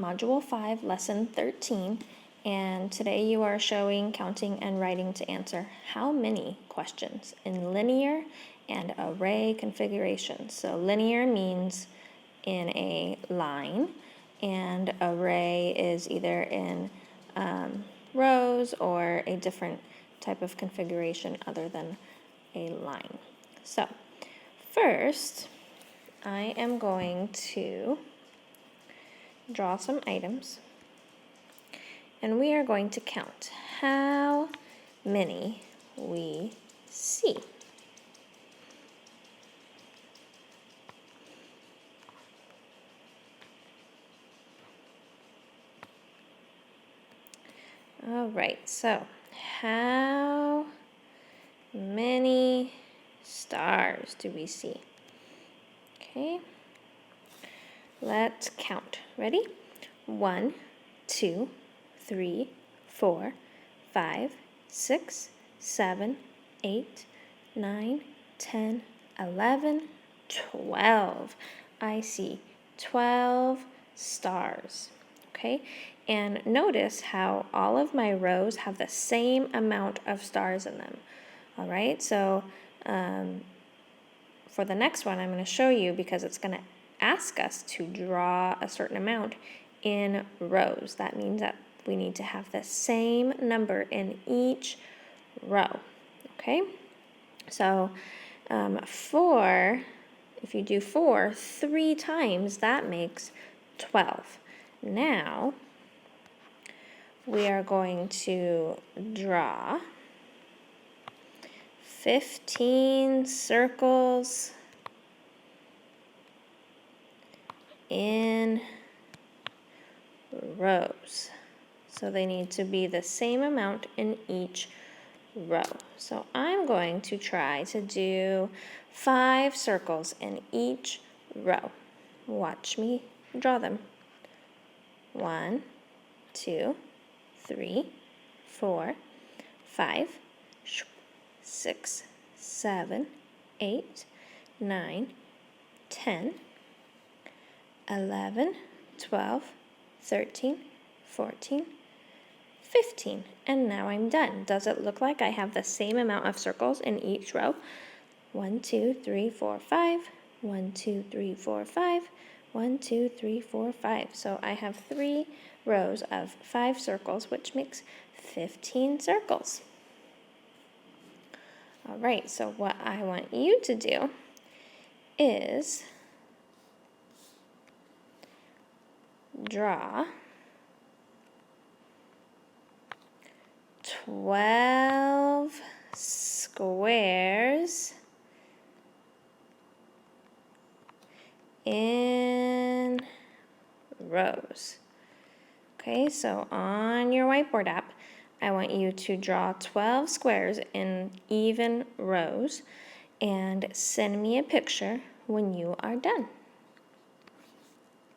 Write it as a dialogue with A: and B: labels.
A: Module 5, Lesson 13, and today you are showing, counting, and writing to answer how many questions in linear and array configurations. So linear means in a line, and array is either in rows or a different type of configuration other than a line. So first, I am going to draw some items, and we are going to count how many we see. All right, so how many stars do we see? Okay, let's count. Ready? 1, 2, 3, 4, 5, 6, 7, 8, 9, 10, 11, 12. I see 12 stars. Okay, and notice how all of my rows have the same amount of stars in them. All right, so for the next one, I'm going to show you because it's going to ask us to draw a certain amount in rows. That means that we need to have the same number in each row. Okay, so if you do 4 3 times, that makes 12. Now, we are going to draw 15 circles in rows. So they need to be the same amount in each row. So I'm going to try to do 5 circles in each row. Watch me draw them. 1, 2, 3, 4, 5, 6, 7, 8, 9, 10, 11, 12, 13, 14, 15. And now I'm done. Does it look like I have the same amount of circles in each row? 1, 2, 3, 4, 5. 1, 2, 3, 4, 5. 1, 2, 3, 4, 5. So I have 3 rows of 5 circles, which makes 15 circles. All right, so what I want you to do is draw 12 squares in rows. Okay, so on your whiteboard app, I want you to draw 12 squares in even rows and send me a picture when you are done.